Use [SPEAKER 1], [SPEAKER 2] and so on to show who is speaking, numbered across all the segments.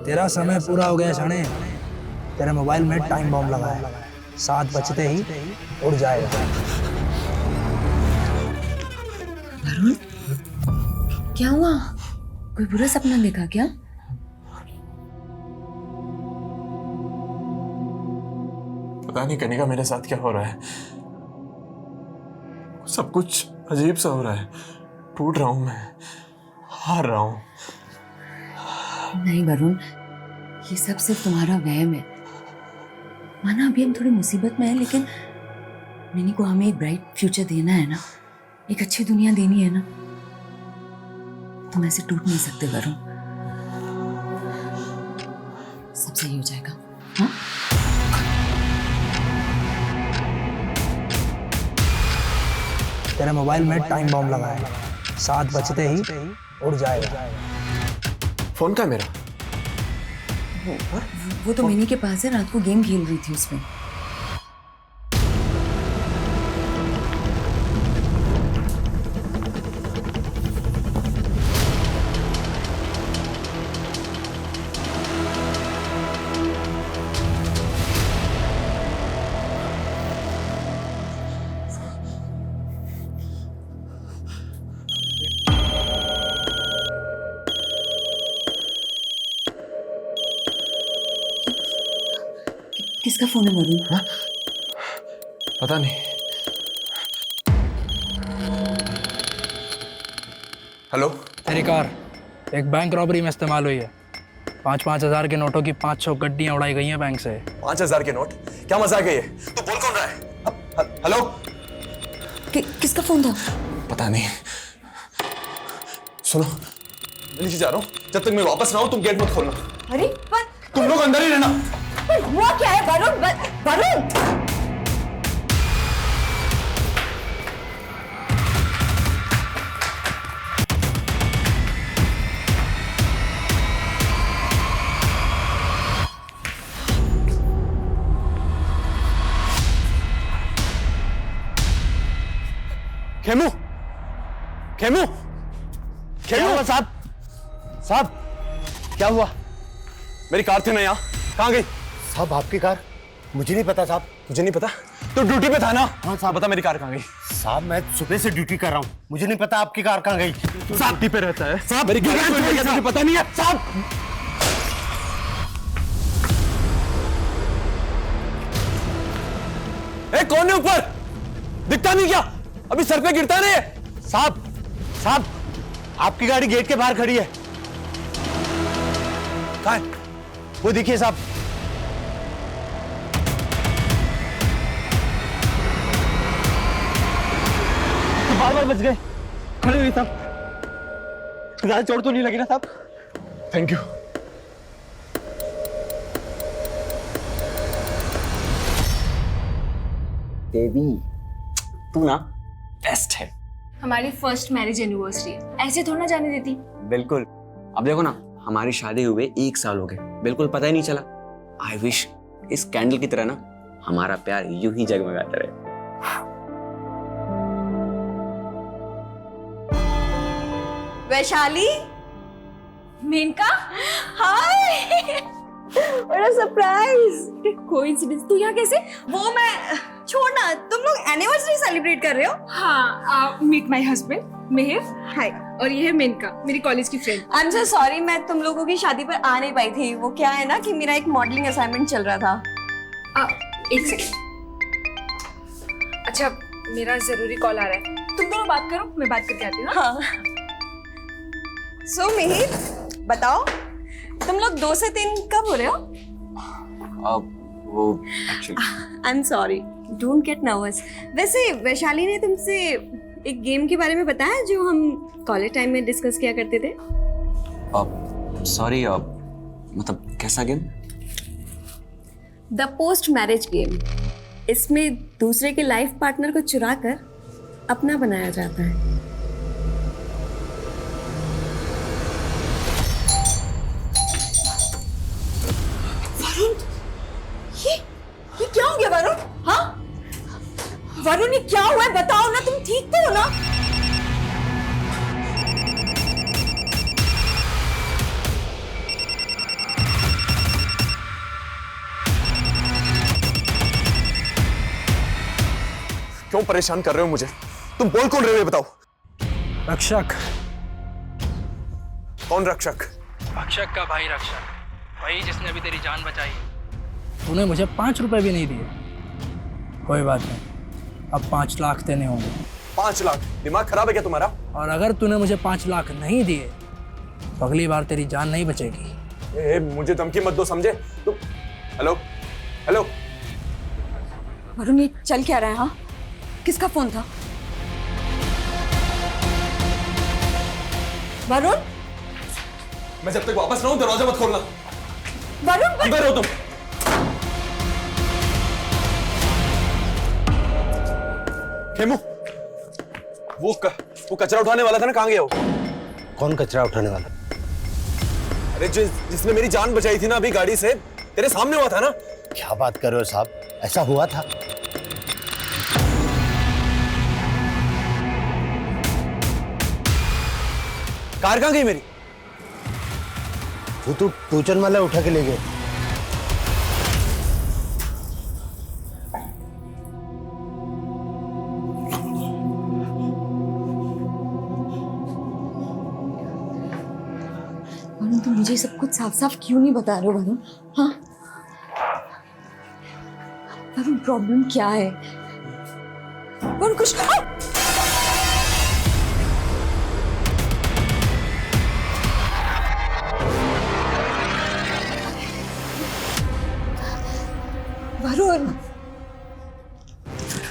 [SPEAKER 1] तेरा समय पूरा हो गया शाणे। तेरे मोबाइल में टाइम बॉम्ब लगा है, 7 बजते ही उड़ जाएगा।
[SPEAKER 2] वरुण, क्या हुआ? कोई बुरा सपना देखा क्या?
[SPEAKER 3] पता नहीं कनिका, मेरे साथ क्या हो रहा है। सब कुछ अजीब सा हो रहा है। टूट रहा हूं मैं, हार रहा हूं।
[SPEAKER 2] नहीं वरुण, ये सब सिर्फ तुम्हारा वहम है। माना अभी हम थोड़ी मुसीबत में हैं, लेकिन मिनी को हमें एक ब्राइट फ्यूचर देना है ना, एक अच्छी दुनिया देनी है ना। तुम ऐसे टूट नहीं सकते वरुण। सब सही हो जाएगा। हाँ?
[SPEAKER 1] तेरे मोबाइल में टाइम बॉम्ब लगा है, 7 बजते ही उड़ जाएगा।
[SPEAKER 3] फोन का मेरा
[SPEAKER 2] वो तो मिनी के पास है, रात को गेम खेल रही थी उसमें। किसका फोन है वरुण? हाँ?
[SPEAKER 3] पता नहीं। हेलो।
[SPEAKER 1] तेरी कार एक बैंक रॉबरी में इस्तेमाल हुई है। 5-5 हजार के नोटों की 500 गड्डियां उड़ाई गई हैं बैंक से।
[SPEAKER 3] 5,000 के नोट? क्या मजाक है ये? तू बोल कौन रहा है? हेलो।
[SPEAKER 2] किसका फोन था?
[SPEAKER 3] पता नहीं। सुनो, मैं नीचे जा रहा हूँ। जब तक मैं वापस ना आऊं तुम गेट मत खोलना।
[SPEAKER 2] अरे पर
[SPEAKER 3] तुम लोग अंदर ही रहना।
[SPEAKER 2] हुआ क्या है वरुण? वरुण!
[SPEAKER 3] खेमू, खेमू, खेमू
[SPEAKER 1] साहब, साहब क्या हुआ?
[SPEAKER 3] मेरी कार थी ना यहाँ, कहाँ गई?
[SPEAKER 4] साहब आपकी कार? मुझे नहीं पता साहब।
[SPEAKER 3] मुझे नहीं पता? तो ड्यूटी पे था ना?
[SPEAKER 4] हाँ साहब।
[SPEAKER 3] बता मेरी कार कहाँ गई?
[SPEAKER 4] साहब मैं सुबह से ड्यूटी कर रहा हूँ, मुझे नहीं पता आपकी कार कहाँ गई।
[SPEAKER 3] साहब ड्यूटी पे रहता है। साहब मेरी कार कहाँ गई? मुझे पता नहीं है साहब। ए, कौन है ऊपर? दिखता नहीं क्या? अभी सर पे गिरता नहीं है?
[SPEAKER 4] साहब, साहब आपकी गाड़ी गेट के बाहर खड़ी है।
[SPEAKER 3] कहाँ है?
[SPEAKER 4] वो देखिए साहब। बार बच गए। खड़े हुई साहब। ज्यादा चोट तो नहीं लगी ना साहब?
[SPEAKER 3] Thank you.
[SPEAKER 5] बेबी तू ना बेस्ट है।
[SPEAKER 6] हमारी फर्स्ट मैरिज एनिवर्सरी है, ऐसे थोड़ा ना जाने देती।
[SPEAKER 5] बिल्कुल। अब देखो ना, हमारी शादी हुए 1 साल हो गए, बिल्कुल पता ही नहीं चला। आई विश इस कैंडल की तरह ना हमारा प्यार यूं ही जगमगाता रहे।
[SPEAKER 2] वैशाली,
[SPEAKER 6] मेनका,
[SPEAKER 2] हाय! बड़ा सरप्राइज।
[SPEAKER 6] कोइंसिडेंस। तू यहाँ कैसे?
[SPEAKER 2] वो मैं छोड़ना, तुम लोग एनिवर्सरी सेलिब्रेट कर रहे हो?
[SPEAKER 6] हाँ, मीट माय हस्बैंड मिहिर।
[SPEAKER 2] हाय।
[SPEAKER 6] और ये है मेनका, मेरी कॉलेज की friend.
[SPEAKER 2] I am so sorry, मैं तुम लोगों की शादी पर आ नहीं पाई थी। वो क्या है ना कि मेरा एक मॉडलिंग असाइनमेंट चल रहा था।
[SPEAKER 6] एक सेकेंड। अच्छा, मेरा जरूरी कॉल आ रहा है, तुम दोनों बात करो, मैं बात करके आती हूँ।
[SPEAKER 2] हाँ। सो मिहिर, बताओ तुम लोग 2 से 3 कब हो रहे हो?
[SPEAKER 5] वो actually
[SPEAKER 2] I am sorry, don't get nervous. वैसे वैशाली ने तुमसे एक गेम के बारे में बताया जो हम कॉलेज टाइम में डिस्कस किया करते थे?
[SPEAKER 5] सॉरी, मतलब कैसा game?
[SPEAKER 2] The post marriage game. इसमें दूसरे के लाइफ पार्टनर को चुरा कर अपना बनाया जाता है। वरुण, ये क्या हो गया वरुण? हाँ वरुण, ये क्या हुआ है? बताओ ना, तुम ठीक तो हो ना?
[SPEAKER 3] क्यों परेशान कर रहे हो मुझे? तुम बोल कौन रहे हो ये बताओ।
[SPEAKER 1] रक्षक।
[SPEAKER 3] कौन रक्षक?
[SPEAKER 1] रक्षक का भाई रक्षक, वही जिसने अभी तेरी जान बचाई। तूने मुझे 5 रुपए भी नहीं दिए। कोई बात नहीं, अब 5 लाख देने होंगे।
[SPEAKER 3] 5 लाख? दिमाग खराब है क्या तुम्हारा?
[SPEAKER 1] और अगर तूने मुझे 5 लाख नहीं दिए तो अगली बार तेरी जान नहीं बचेगी।
[SPEAKER 3] मुझे धमकी मत दो, समझे तुम? Hello hello.
[SPEAKER 2] वरुण, ये चल क्या रहा है? हाँ, किसका फोन था? वरुण,
[SPEAKER 3] मैं जब तक वापस ना हूं दरवाजा मत खोलना।
[SPEAKER 2] वरुण,
[SPEAKER 3] अंदर हो तुम। खेमू, वो कचरा उठाने वाला था ना, कहां गया वो?
[SPEAKER 7] कौन कचरा उठाने वाला?
[SPEAKER 3] अरे जिसने मेरी जान बचाई थी ना अभी गाड़ी से, तेरे सामने हुआ था ना।
[SPEAKER 7] क्या बात कर रहे हो साहब, ऐसा हुआ था?
[SPEAKER 3] कार कहां गई मेरी?
[SPEAKER 7] वो तो टूचन वाला उठा के ले गए।
[SPEAKER 2] वरुण, तुम मुझे सब कुछ साफ साफ क्यों नहीं बता रहे हो वरुण? हाँ वरुण, प्रॉब्लम क्या है? वरुण, कुछ वरुण,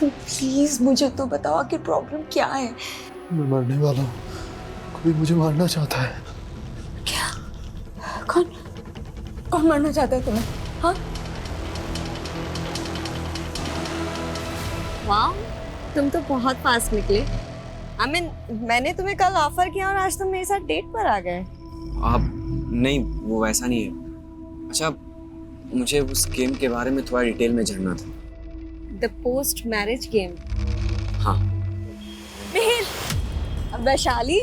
[SPEAKER 2] प्लीज मुझे तो बताओ आखिर प्रॉब्लम क्या है?
[SPEAKER 3] मैं मरने वाला हूँ, कोई मुझे मारना चाहता है।
[SPEAKER 2] क्या? कौन कौन मारना चाहता है तुम्हें? हाँ,
[SPEAKER 8] वाह, तुम तो बहुत फास्ट निकले। मैंने तुम्हें कल ऑफर किया और आज तुम मेरे साथ डेट पर आ गए।
[SPEAKER 5] आप नहीं, वो वैसा नहीं है। अच्छा, मुझे उस गेम के बारे में थोड़ा डिटेल में जानना था।
[SPEAKER 8] The post marriage game.
[SPEAKER 5] हाँ।
[SPEAKER 6] मिहिर,
[SPEAKER 8] वैशाली,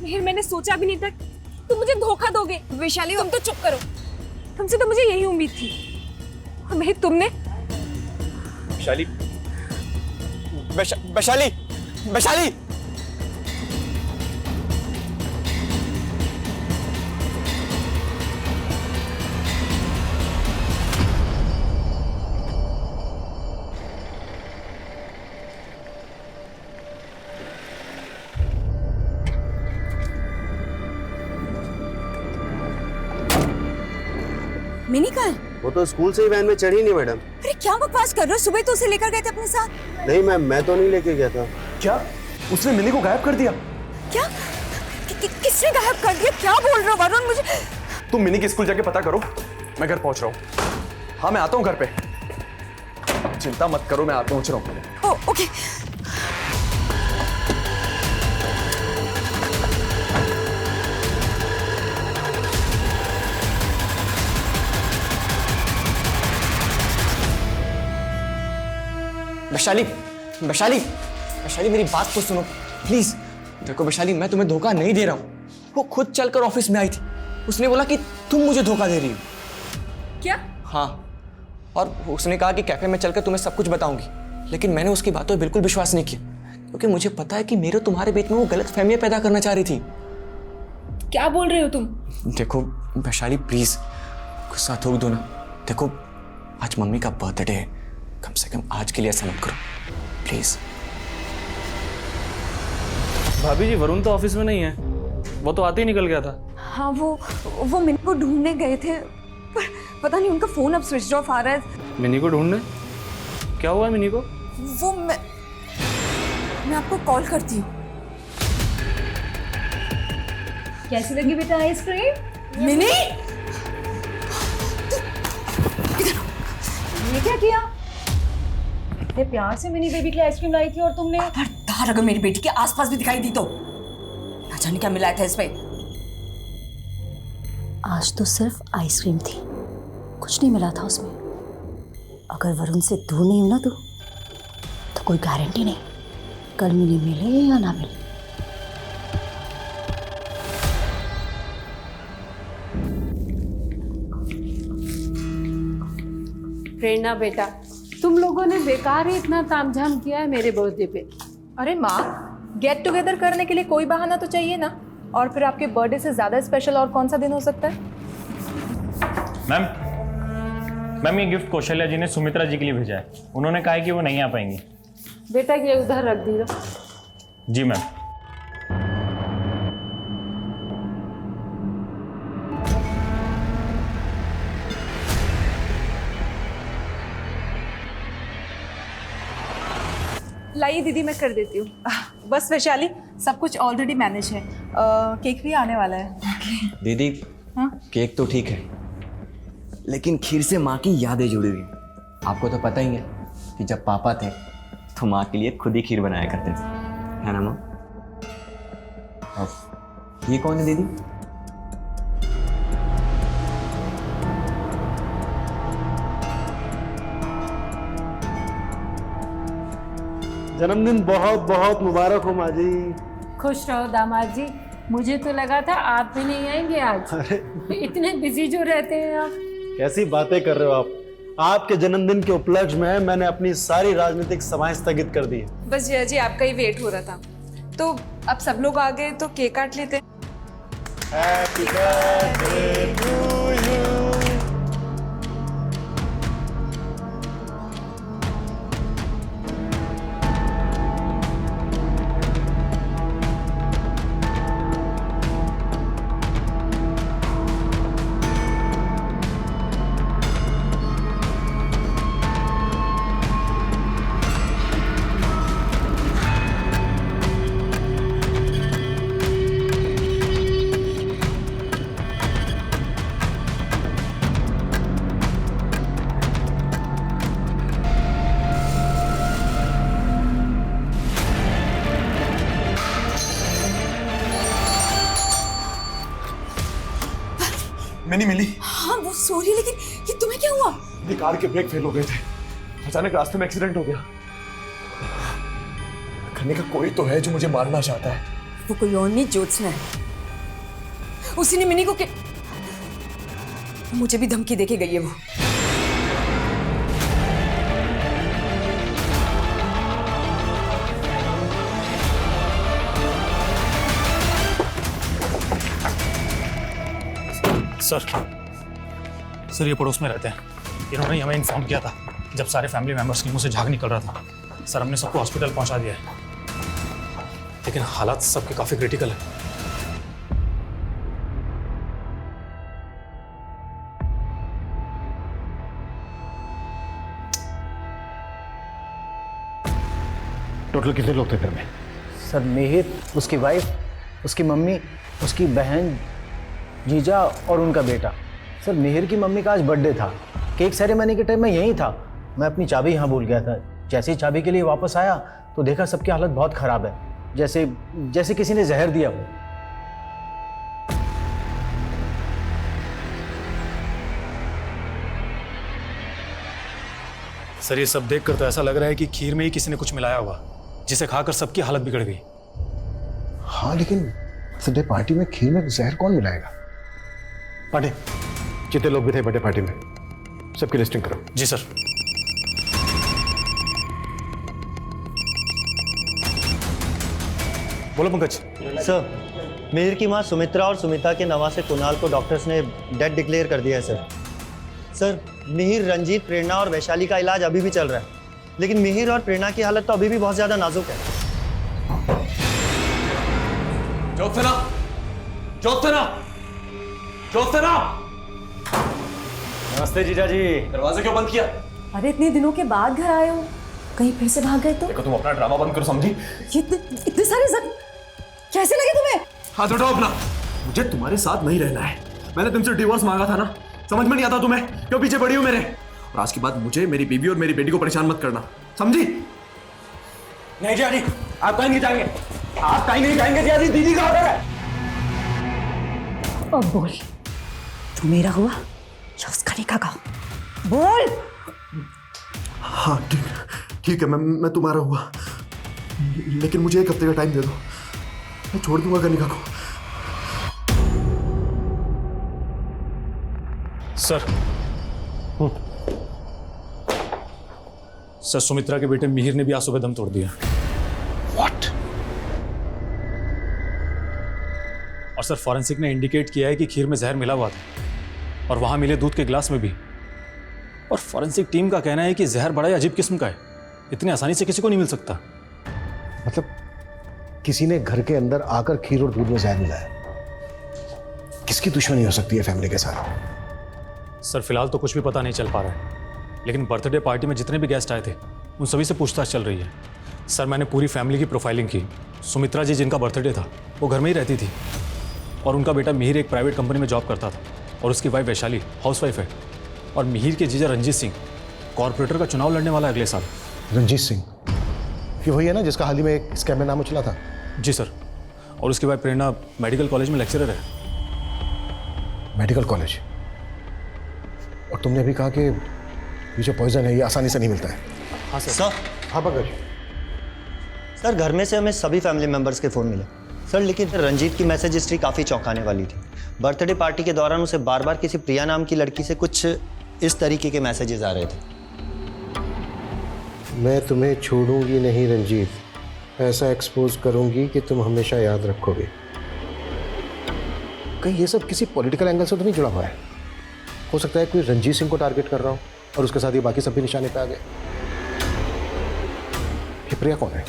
[SPEAKER 6] मिहिर, मैंने सोचा भी नहीं था तुम मुझे धोखा दोगे।
[SPEAKER 8] वैशाली,
[SPEAKER 6] तुम तो चुप करो, तुमसे तो मुझे यही उम्मीद थी। और मिहिर, तुमने
[SPEAKER 3] वैशाली, वैशाली, वैशाली।
[SPEAKER 2] मिनी कहाँ है?
[SPEAKER 7] वो तो स्कूल से ही वैन में चढ़ी नहीं मैडम।
[SPEAKER 2] अरे क्या बकवास कर रहे हो? सुबह तो उसे लेकर गए थे अपने साथ।
[SPEAKER 7] नहीं मैम, मैं तो नहीं लेके गया था।
[SPEAKER 3] क्या उसने मिनी को गायब कर दिया?
[SPEAKER 2] क्या? किसने गायब कर दिया? क्या बोल रहे हो वरुण? मुझे
[SPEAKER 3] तुम मिनी की स्कूल जाके पता करो, मैं घर पहुंच रहा हूँ। हाँ, मैं आता हूँ घर पे, चिंता मत करो, मैं पहुंच रहा हूँ।
[SPEAKER 2] ओके।
[SPEAKER 5] वैशाली, वैशाली, वैशाली, मेरी बात तो सुनो प्लीज। देखो वैशाली, मैं तुम्हें धोखा नहीं दे रहा हूँ। वो खुद चलकर ऑफिस में आई थी, उसने बोला कि तुम मुझे धोखा दे रही हो।
[SPEAKER 6] क्या?
[SPEAKER 5] हाँ, और उसने कहा कि कैफे में चलकर तुम्हें सब कुछ बताऊंगी। लेकिन मैंने उसकी बातों पर बिल्कुल विश्वास नहीं किया, क्योंकि मुझे पता है कि मेरे तुम्हारे बीच में वो गलत फहमियां पैदा करना चाह रही थी।
[SPEAKER 6] क्या बोल रहे हो तुम?
[SPEAKER 5] देखो वैशाली, प्लीज गुस्सा थोक दो ना। देखो, आज मम्मी का बर्थडे है, कम से कम आज के लिए ऐसा मत करो प्लीज।
[SPEAKER 9] भाभी जी, वरुण तो ऑफिस में नहीं है, वो तो आते ही निकल गया था।
[SPEAKER 2] हाँ, वो मिनी को ढूंढने गए थे, पर पता नहीं उनका फोन अब स्विच ऑफ आ रहा है।
[SPEAKER 9] मिनी को ढूंढने? क्या हुआ मिनी को?
[SPEAKER 2] वो मैं आपको कॉल करती हूँ।
[SPEAKER 6] कैसी लगी बेटा आइसक्रीम?
[SPEAKER 2] मिनी,
[SPEAKER 6] ये क्या किया? इतने प्यार से मिनी बेबी के लिए आइसक्रीम लाई थी और तुमने
[SPEAKER 2] खबरदार अगर मेरी बेटी के आसपास भी दिखाई दी तो ना जाने क्या मिलाया था इसमें। आज तो सिर्फ आइसक्रीम थी, कुछ नहीं मिला था उसमें। अगर वरुण से दूर नहीं हूं ना तो कोई गारंटी नहीं कल मिनी मिले या ना मिले।
[SPEAKER 8] प्रेरणा बेटा,
[SPEAKER 10] तुम लोगों ने बेकार ही इतना तामझाम किया है मेरे बर्थडे पे।
[SPEAKER 6] अरे माँ, गेट टुगेदर करने के लिए कोई बहाना तो चाहिए ना। और फिर आपके बर्थडे से ज़्यादा स्पेशल और कौन सा दिन हो सकता है?
[SPEAKER 11] मैम ये गिफ्ट कौशल्या जी ने सुमित्रा जी के लिए भेजा है। उन्होंने कहा है कि वो नहीं आ पाएंगी।
[SPEAKER 10] बेटा ये उधर रख दीजिए।
[SPEAKER 11] जी मैम।
[SPEAKER 6] लाइए दीदी, मैं कर देती हूँ। बस वैशाली, सब कुछ ऑलरेडी मैनेज है। केक भी आने वाला है।
[SPEAKER 5] दीदी
[SPEAKER 6] हाँ?
[SPEAKER 5] केक तो ठीक है, लेकिन खीर से माँ की यादें जुड़ी हुई हैं। आपको तो पता ही है कि जब पापा थे तो माँ के लिए खुद ही खीर बनाया करते थे, है ना माँ? अब ये कौन है दीदी?
[SPEAKER 7] जन्मदिन बहुत बहुत मुबारक हो माँ जी।
[SPEAKER 10] खुश रहो दामाद जी। मुझे तो लगा था आप भी नहीं आएंगे आज। इतने बिजी जो रहते हैं आप।
[SPEAKER 7] कैसी बातें कर रहे हो आप? आपके जन्मदिन के उपलक्ष्य में मैंने अपनी सारी राजनीतिक सभाएं स्थगित कर दी है।
[SPEAKER 6] बस जया जी, आपका ही वेट हो रहा था। तो अब सब लोग आ गए तो केक काट लेते हैं।
[SPEAKER 7] Happy birthday to you।
[SPEAKER 3] मैंने मिली।
[SPEAKER 2] हाँ वो सॉरी, लेकिन ये तुम्हें क्या हुआ?
[SPEAKER 3] मेरी कार के ब्रेक फेल हो गए थे, अचानक रास्ते में एक्सीडेंट हो गया। करने का कोई तो है जो मुझे मारना चाहता है।
[SPEAKER 2] वो कोई और नहीं, ज्योत्सना है। उसी ने मिनी को मुझे भी धमकी देके गई है वो।
[SPEAKER 9] सर ये पड़ोस में रहते हैं। इन्होंने हमें इन्फॉर्म किया था जब सारे फैमिली मेंबर्स के मुंह से झाग निकल रहा था। सर हमने सबको हॉस्पिटल पहुंचा दिया है, लेकिन हालात सबके काफी क्रिटिकल है।
[SPEAKER 7] टोटल कितने लोग थे घर में?
[SPEAKER 12] सर मिहिर, उसकी वाइफ, उसकी मम्मी, उसकी बहन, जीजा और उनका बेटा। सर मिहिर की मम्मी का आज बर्थडे था। केक सेरेमनी के टाइम मैं यहीं था। मैं अपनी चाबी यहाँ भूल गया था। जैसे ही चाबी के लिए वापस आया तो देखा सबकी हालत बहुत ख़राब है, जैसे किसी ने जहर दिया हो।
[SPEAKER 9] सर ये सब देखकर तो ऐसा लग रहा है कि खीर में ही किसी ने कुछ मिलाया होगा, जिसे खाकर सबकी हालत बिगड़ गई।
[SPEAKER 7] हाँ लेकिन बर्थडे पार्टी में खीर में जहर कौन मिलाएगा? पांडे, जितने लोग भी थे बर्थडे पार्टी में सबकी लिस्टिंग करो।
[SPEAKER 9] जी सर। बोलो पंकज।
[SPEAKER 4] सर मिहिर की मां सुमित्रा और सुमिता के नवासे कुणाल को डॉक्टर्स ने डेड डिक्लेयर कर दिया है सर। सर मिहिर, रंजीत, प्रेरणा और वैशाली का इलाज अभी भी चल रहा है, लेकिन मिहिर और प्रेरणा की हालत तो अभी भी बहुत ज्यादा नाजुक है।
[SPEAKER 3] ज्योत्सना, ज्योत्सना, ज्योत्सना!
[SPEAKER 11] नमस्ते जीजा जी।
[SPEAKER 3] दरवाजा क्यों बंद किया?
[SPEAKER 2] अरे इतने दिनों के बाद घर आए हो, कहीं फिर से भाग गए तो?
[SPEAKER 3] देखो तुम अपना ड्रामा बंद करो, समझी?
[SPEAKER 2] ये इतने सारे जख्म कैसे लगे तुम्हें?
[SPEAKER 3] हाथ उठाओ अपना। मुझे तुम्हारे साथ नहीं रहना है। मैंने तुमसे डिवोर्स मांगा था ना, समझ में नहीं आता तुम्हें? क्यों पीछे पड़ी हो मेरे? और आज के बाद मुझे, मेरी बीवी और मेरी बेटी को परेशान मत करना, समझी?
[SPEAKER 5] नहीं जी, आप कहीं नहीं जाएंगे। आप कहीं नहीं जाएंगे जी। दीदी का ऑर्डर है।
[SPEAKER 2] अब बोल, तू मेरा हुआ या उसका निकाह का? बोल।
[SPEAKER 3] हाँ ठीक है, मैं तुम्हारा हुआ, लेकिन मुझे 1 हफ्ते का टाइम दे दो। मैं छोड़ दूंगा कनिका को।
[SPEAKER 9] सर सर सुमित्रा के बेटे मिहिर ने भी आज सुबह दम तोड़ दिया।
[SPEAKER 7] व्हाट?
[SPEAKER 9] और सर फॉरेंसिक ने इंडिकेट किया है कि खीर में जहर मिला हुआ था और वहां मिले दूध के गिलास में भी। और फॉरेंसिक टीम का कहना है कि जहर बड़ा ही अजीब किस्म का है, इतनी आसानी से किसी को नहीं मिल सकता।
[SPEAKER 7] मतलब किसी ने घर के अंदर आकर खीर और दूध में जहर मिलाया। किसकी दुश्मनी हो सकती है फैमिली के साथ?
[SPEAKER 9] सर फिलहाल तो कुछ भी पता नहीं चल पा रहा है, लेकिन बर्थडे पार्टी में जितने भी गेस्ट आए थे उन सभी से पूछताछ चल रही है। सर मैंने पूरी फैमिली की प्रोफाइलिंग की। सुमित्रा जी जिनका बर्थडे था वो घर में ही रहती थी और उनका बेटा मिहिर एक प्राइवेट कंपनी में जॉब करता था और उसकी वाइफ वैशाली हाउसवाइफ है। और मिहिर के जीजा रंजीत सिंह कॉर्पोरेटर का चुनाव लड़ने वाला है अगले साल।
[SPEAKER 7] रंजीत सिंह ये वही है ना जिसका हाल ही में एक स्कैम में नाम उछला था?
[SPEAKER 9] जी सर। और उसकी वाइफ प्रेरणा मेडिकल कॉलेज में लेक्चरर है।
[SPEAKER 7] Medical college? और तुमने अभी कहा कि ये जो पॉइजन है ये आसानी से नहीं मिलता है।
[SPEAKER 9] हाँ सर।
[SPEAKER 4] सर
[SPEAKER 7] हाँ पंकज।
[SPEAKER 4] सर घर में से हमें सभी फैमिली मेंबर्स के फ़ोन मिले सर, लेकिन रंजीत की मैसेज हिस्ट्री काफ़ी चौंकाने वाली थी। बर्थडे पार्टी के दौरान उसे बार बार किसी प्रिया नाम की लड़की से कुछ इस तरीके के मैसेजेस आ रहे थे।
[SPEAKER 7] मैं तुम्हें छोड़ूंगी नहीं रंजीत, ऐसा एक्सपोज करूंगी कि तुम हमेशा याद रखोगे। कहीं ये सब किसी पॉलिटिकल एंगल से तो नहीं जुड़ा हुआ है? हो सकता है कोई रंजीत सिंह को टारगेट कर रहा हो और उसके साथ ये बाकी सब भी निशाने पे आ गए। ये प्रिया कौन है?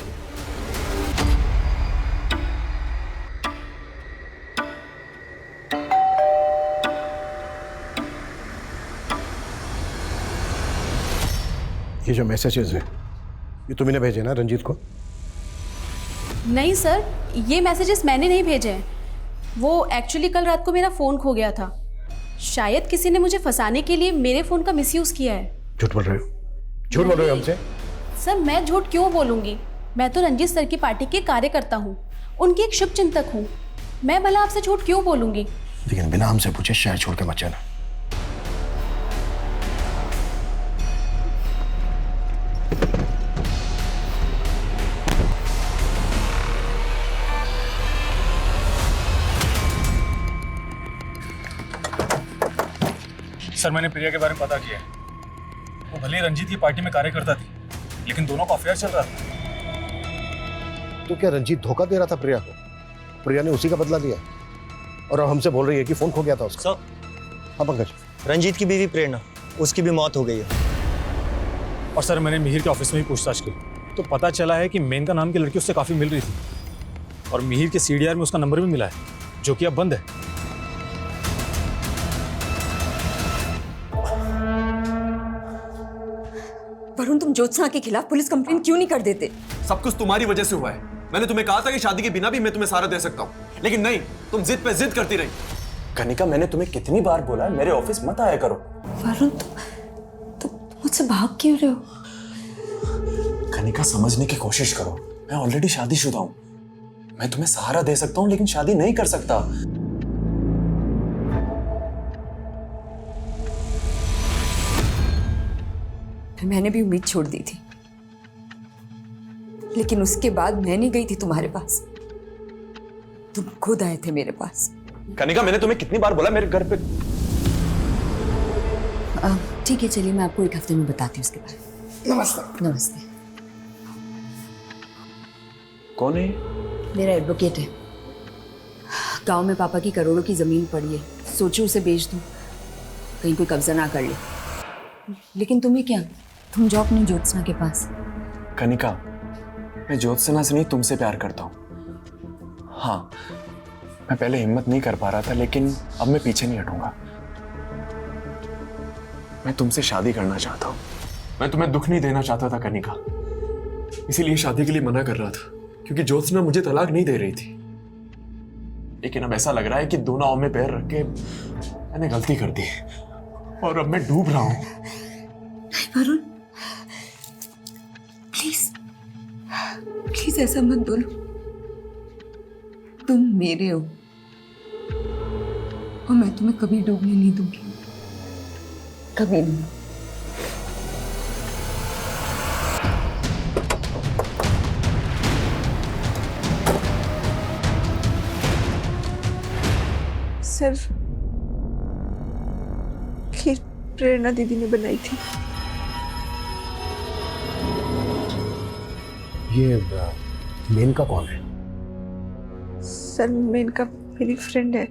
[SPEAKER 7] ये जो मैसेजेस है ये तुमने भेजे ना रंजीत को?
[SPEAKER 13] नहीं सर, ये मैसेजेस मैंने नहीं भेजे हैं। वो एक्चुअली कल रात को मेरा फ़ोन खो गया था। शायद किसी ने मुझे फंसाने के लिए मेरे फ़ोन का मिसयूज़ किया है।
[SPEAKER 7] झूठ बोल रहे हो? झूठ बोल रहे हो हमसे?
[SPEAKER 13] सर मैं झूठ क्यों बोलूँगी? मैं तो रंजीत सर की पार्टी के कार्यकर्ता हूँ, उनकी एक शुभ चिंतक हूँ। मैं भला आपसे झूठ क्यों बोलूँगी?
[SPEAKER 7] लेकिन बिना हमसे पूछे शहर छोड़ के मत जाना।
[SPEAKER 9] सर मैंने प्रिया के बारे में पता किया। वो भले ही रंजीत की पार्टी में कार्यकर्ता थी, लेकिन दोनों का अफेयर चल रहा था।
[SPEAKER 7] तो क्या रंजीत धोखा दे रहा था प्रिया को? प्रिया ने उसी का बदला लिया और अब हमसे बोल रही है कि फोन खो गया था उसका।
[SPEAKER 4] सर
[SPEAKER 7] हाँ पंकज।
[SPEAKER 4] रंजीत की बीवी प्रेरणा, उसकी भी मौत हो गई है।
[SPEAKER 9] और सर मैंने मिहिर के ऑफिस में भी पूछताछ की तो पता चला है कि मेनका नाम की लड़की उससे काफ़ी मिल रही थी और मिहिर के CDR में उसका नंबर भी मिला है, जो कि अब बंद है।
[SPEAKER 2] वरुण, तुम ज्योत्सना के खिलाफ पुलिस कंप्लेंट क्यों नहीं कर देते?
[SPEAKER 3] सब कुछ तुम्हारी वजह से हुआ है। मैंने तुम्हें कहा था कि शादी के बिना भी मैं तुम्हें सारा दे सकता हूँ, लेकिन नहीं, तुम जिद पे जिद करती रही। कनिका मैंने तुम्हें कितनी बार बोला है मेरे ऑफिस मत आया करो।
[SPEAKER 2] वरुण तुम मुझसे भाग क्यों रहे हो?
[SPEAKER 3] कनिका समझने की कोशिश करो, मैं ऑलरेडी शादीशुदा हूँ। मैं तुम्हें सहारा दे सकता हूँ लेकिन शादी नहीं कर सकता।
[SPEAKER 2] मैंने भी उम्मीद छोड़ दी थी, लेकिन उसके बाद मैं नहीं गई थी तुम्हारे पास, तुम खुद आए थे मेरे पास।
[SPEAKER 3] कनिका मैंने तुम्हें कितनी बार बोला मेरे घर पे।
[SPEAKER 2] ठीक है चलिए, मैं आपको एक हफ्ते में बताती हूँ उसके बारे में।
[SPEAKER 3] नमस्ते।
[SPEAKER 2] नमस्ते।
[SPEAKER 3] कौन है?
[SPEAKER 2] मेरा एडवोकेट है। गांव में पापा की करोड़ों की जमीन पड़ी है, सोचो उसे बेच दूं, कहीं कोई कब्जा ना कर ले। लेकिन तुम्हें क्या, तुम जाओ अपनी ज्योत्सना के पास।
[SPEAKER 3] कनिका मैं ज्योत्सना से नहीं तुमसे प्यार करता हूँ। हाँ मैं पहले हिम्मत नहीं कर पा रहा था, लेकिन अब मैं पीछे नहीं हटूंगा। मैं तुमसे शादी करना चाहता हूँ। मैं तुम्हें दुख नहीं देना चाहता था कनिका, इसीलिए शादी के लिए मना कर रहा था, क्योंकि ज्योत्सना मुझे तलाक नहीं दे रही थी। लेकिन अब ऐसा लग रहा है कि दो नाव में पैर रख के मैंने गलती कर दी और अब मैं डूब रहा हूं।
[SPEAKER 2] वरुण प्लीज प्लीज ऐसा मत बोलो। तुम मेरे हो और मैं तुम्हें कभी डूबने नहीं दूंगी, कभी नहीं।
[SPEAKER 6] सिर्फ खीर प्रेरणा दीदी ने बनाई थी।
[SPEAKER 7] ये मेनका कौन है?
[SPEAKER 6] सर मेनका मेरी फ्रेंड है।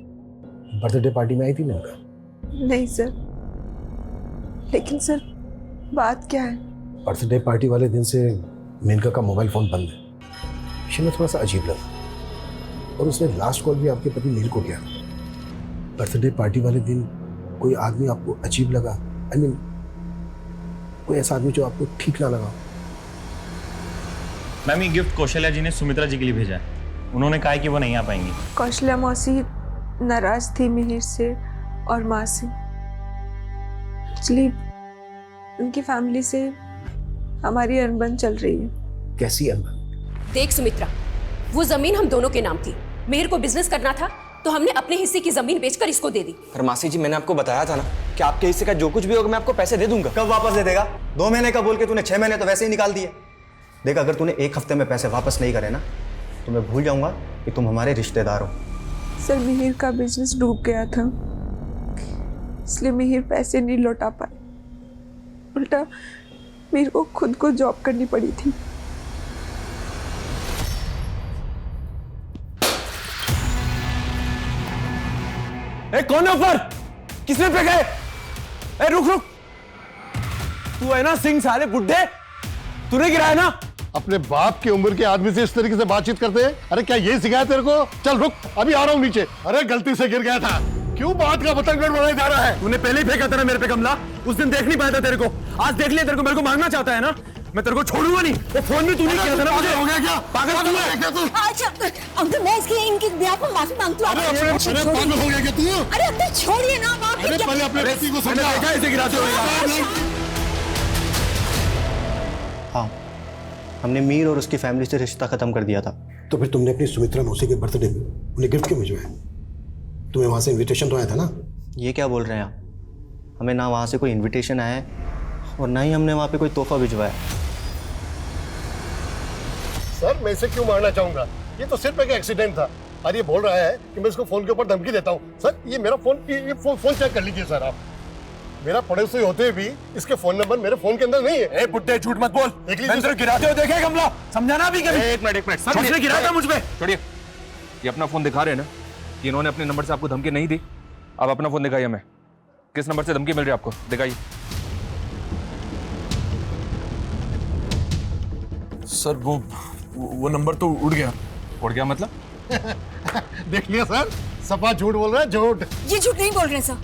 [SPEAKER 7] बर्थडे पार्टी में आई थी मेनका?
[SPEAKER 6] नहीं सर, लेकिन सर बात क्या है?
[SPEAKER 7] बर्थडे पार्टी वाले दिन से मेनका का मोबाइल फ़ोन बंद है। इसे में थोड़ा सा अजीब लगा, और उसने लास्ट कॉल भी आपके पति नील को किया। बर्थडे पार्टी वाले दिन कोई आदमी आपको अजीब लगा? आई मीन कोई ऐसा आदमी जो आपको ठीक ना लगा?
[SPEAKER 11] मैम ये गिफ्ट कौशल्या जी ने सुमित्रा जी के लिए भेजा है। उन्होंने कहा है कि वो नहीं आ पाएंगी।
[SPEAKER 6] कौशल्या मौसी नाराज थी मिहिर से और माँ से। एक्चुअली उनकी फैमिली से हमारी अनबन चल रही है।
[SPEAKER 7] कैसी अनबन?
[SPEAKER 14] देख सुमित्रा, वो जमीन हम दोनों के नाम थी। मिहिर को बिजनेस करना था तो हमने अपने हिस्से की जमीन बेचकर इसको दे दी।
[SPEAKER 5] पर मासी जी, मैंने आपको बताया था ना कि आपके हिस्से का जो कुछ भी होगा मैं आपको पैसे दे दूंगा।
[SPEAKER 4] कब वापस दे देगा? 2 महीने का बोल के तूने 6 महीने तो वैसे ही निकाल दिए। देख, अगर तूने 1 हफ्ते में पैसे वापस नहीं करे ना तो मैं भूल जाऊंगा कि तुम हमारे रिश्तेदार हो।
[SPEAKER 6] सर मिहिर का बिजनेस डूब गया था, इसलिए मिहिर पैसे नहीं लौटा पाए। उल्टा मिहिर को खुद को जॉब करनी पड़ी थी।
[SPEAKER 3] ए, कौन है ऊपर? किसने पे गए? ए, रुक रुक, तू है ना सिंह साले बुड्ढे, तूने गिराया ना?
[SPEAKER 7] अपने बाप की उम्र के आदमी से इस तरीके से बातचीत करते हैं? अरे क्या ये सिखाया तेरे को? चल रुक, अभी आ रहा हूँ नीचे। अरे गलती से गिर गया था। क्यों बात का पतंग बढ़ाया जा रहा है?
[SPEAKER 3] तूने पहले ही फेंका था ना मेरे पे कमला। उस दिन देख नहीं पाया था तेरे को, आज देख लिया तेरे को। मेरे को मांगना चाहता है ना? मैं तेरे को छोड़ूंगा नहीं। वो फोन भी तूने किया था ना मुझे।
[SPEAKER 7] हो गया क्या?
[SPEAKER 3] पागल तू है क्या? तू
[SPEAKER 8] अच्छा अंकल, मैं इसके इनकी ब्याह को माफी मांगती हूँ।
[SPEAKER 7] अरे पागल हो गया क्या तू?
[SPEAKER 8] अरे अंकल छोड़िए ना, आप
[SPEAKER 7] अरे पहले अपने पति को समझा।
[SPEAKER 3] देखा इसे गिराते हुए।
[SPEAKER 4] हाँ, हमने मीर और उसकी फैमिली से रिश्ता खत्म कर दिया था।
[SPEAKER 7] तो फिर तुमने अपनी सुमित्रा मौसी के बर्थडे में उन्हें गिफ्ट क्यों भिजवाया? तुम्हें वहां से इनविटेशन तो आया था ना?
[SPEAKER 4] ये क्या बोल रहे हैं आप? हमें ना वहाँ से कोई इनविटेशन आया है और ना ही हमने वहाँ पे कोई तोहफा भिजवाया।
[SPEAKER 7] सर मैं इसे क्यों मारना चाहूंगा? ये तो सिर्फ एक एक्सीडेंट था और ये बोल रहा है कि मैं इसको फोन के ऊपर धमकी देता हूँ। सर ये मेरा फोन चेक कर लीजिए सर आप। मेरा पड़ोसी होते भी इसके फोन नंबर मेरे फोन के अंदर नहीं है।
[SPEAKER 3] ए बुड्ढे, झूठ मत बोल। मैंने तेरे गिराते हुए देखे कमला, समझाना भी कभी।
[SPEAKER 11] एक मिनट
[SPEAKER 3] सर उसने गिराया था मुझ पे।
[SPEAKER 11] छोड़िए, ये अपना फोन दिखा रहे हैं ना कि इन्होंने अपने नंबर से आपको धमकी नहीं दी। आप अपना फोन दिखाइए हमें, किस नंबर से धमकी मिल रही है आपको, दिखाइए।
[SPEAKER 3] सर वो नंबर तो उड़ गया।
[SPEAKER 11] उड़ गया मतलब?
[SPEAKER 7] देख लिया सर, सपा झूठ बोल रहा है। झूठ?
[SPEAKER 8] ये झूठ नहीं बोल रहे सर।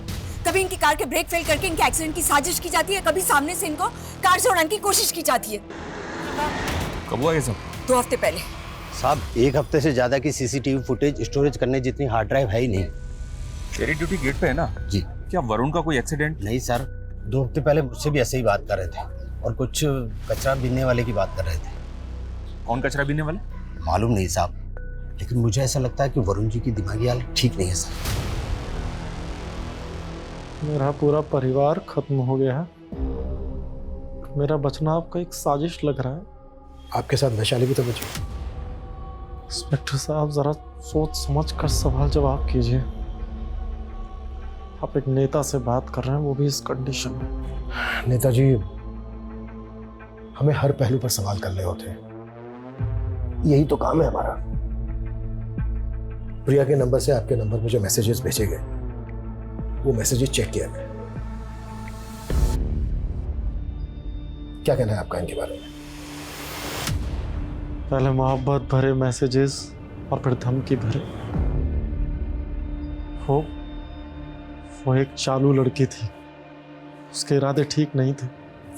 [SPEAKER 8] कभी इनकी कार के ब्रेक फेल करके इनके एक्सीडेंट की साजिश की जाती है, कभी सामने से इनको कार से उड़ाने की कोशिश की जाती है।
[SPEAKER 11] कब हुआ ये सब?
[SPEAKER 8] 2 हफ्ते पहले।
[SPEAKER 12] साहब 1 हफ्ते से ज्यादा की सीसीटीवी फुटेज स्टोरेज करने जितनी हार्ड ड्राइव है ही नहीं।
[SPEAKER 11] तेरी ड्यूटी गेट पे है ना?
[SPEAKER 12] जी।
[SPEAKER 11] क्या वरुण का कोई एक्सीडेंट?
[SPEAKER 12] नहीं सर, 2 हफ्ते पहले मुझसे भी ऐसे ही बात कर रहे थे और कुछ कचरा बीनने वाले की बात कर रहे थे।
[SPEAKER 11] कौन कचरा बीनने वाले?
[SPEAKER 12] मालूम नहीं साहब, लेकिन मुझे ऐसा लगता है कि वरुण जी की दिमागी हालत ठीक नहीं है सर।
[SPEAKER 9] मेरा पूरा परिवार खत्म हो गया है। मेरा बचना आपका एक साजिश लग रहा है।
[SPEAKER 7] आपके साथ वैशाली भी तो बची।
[SPEAKER 9] इंस्पेक्टर साहब जरा सोच समझ कर सवाल जवाब कीजिए। आप एक नेता से बात कर रहे हैं, वो भी इस कंडीशन में।
[SPEAKER 7] नेताजी, हमें हर पहलू पर सवाल करने होते हैं, यही तो काम है हमारा। प्रिया के नंबर से आपके नंबर पर जो मैसेजेस भेजे गए, वो मैसेजेस चेक किया गया। क्या कहना है आपका इनके बारे में?
[SPEAKER 9] पहले मोहब्बत भरे मैसेजेस और फिर धमकी भरे। वो एक चालू लड़की थी, उसके इरादे ठीक नहीं थे।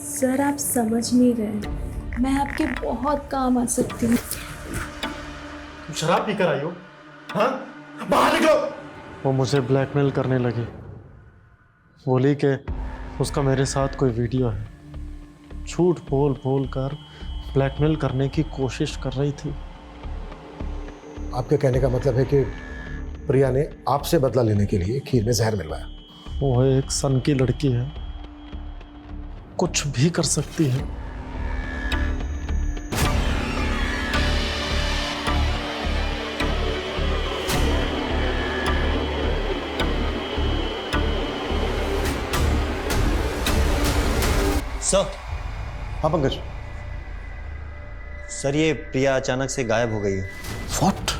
[SPEAKER 13] सर आप समझ नहीं रहे, मैं आपके बहुत काम आ सकती हूँ।
[SPEAKER 7] तुम शराब पीकर आई हो? हाँ? बाहर निकलो।
[SPEAKER 9] वो मुझे ब्लैकमेल करने लगी, बोली कि उसका मेरे साथ कोई वीडियो है। झूठ बोल बोल कर ब्लैकमेल करने की कोशिश कर रही थी।
[SPEAKER 7] आपके कहने का मतलब है कि प्रिया ने आपसे बदला लेने के लिए खीर में जहर मिलवाया।
[SPEAKER 9] वो एक सन की लड़की है, कुछ भी कर सकती है।
[SPEAKER 4] सर।
[SPEAKER 7] हाँ पंकज।
[SPEAKER 4] सर ये प्रिया अचानक से गायब हो गई है।
[SPEAKER 7] व्हाट?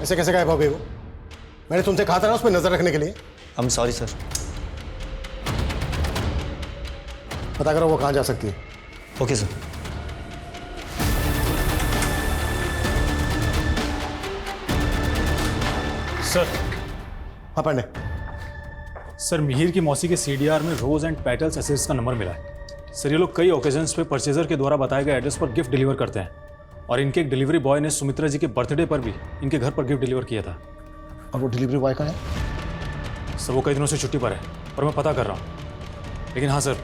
[SPEAKER 7] ऐसे कैसे गायब हो गई वो? मैंने तुमसे कहा था ना उस पर नजर रखने के लिए।
[SPEAKER 4] I am sorry sir.
[SPEAKER 7] पता करो वो कहाँ जा सकती है।
[SPEAKER 4] Okay sir.
[SPEAKER 9] सर।
[SPEAKER 7] हाँ पांडे।
[SPEAKER 9] सर मिहिर की मौसी के सीडीआर में रोज एंड पेटल्स एसेट्स का नंबर मिला है। सर ये लोग कई ओकेजन्स पे परचेजर के द्वारा बताए गए एड्रेस पर गिफ्ट डिलीवर करते हैं और इनके एक डिलीवरी बॉय ने सुमित्रा जी के बर्थडे पर भी इनके घर पर गिफ्ट डिलीवर किया था।
[SPEAKER 7] अब वो डिलीवरी बॉय कहाँ है?
[SPEAKER 9] सर वो कई दिनों से छुट्टी पर है और मैं पता कर रहा हूँ, लेकिन हाँ सर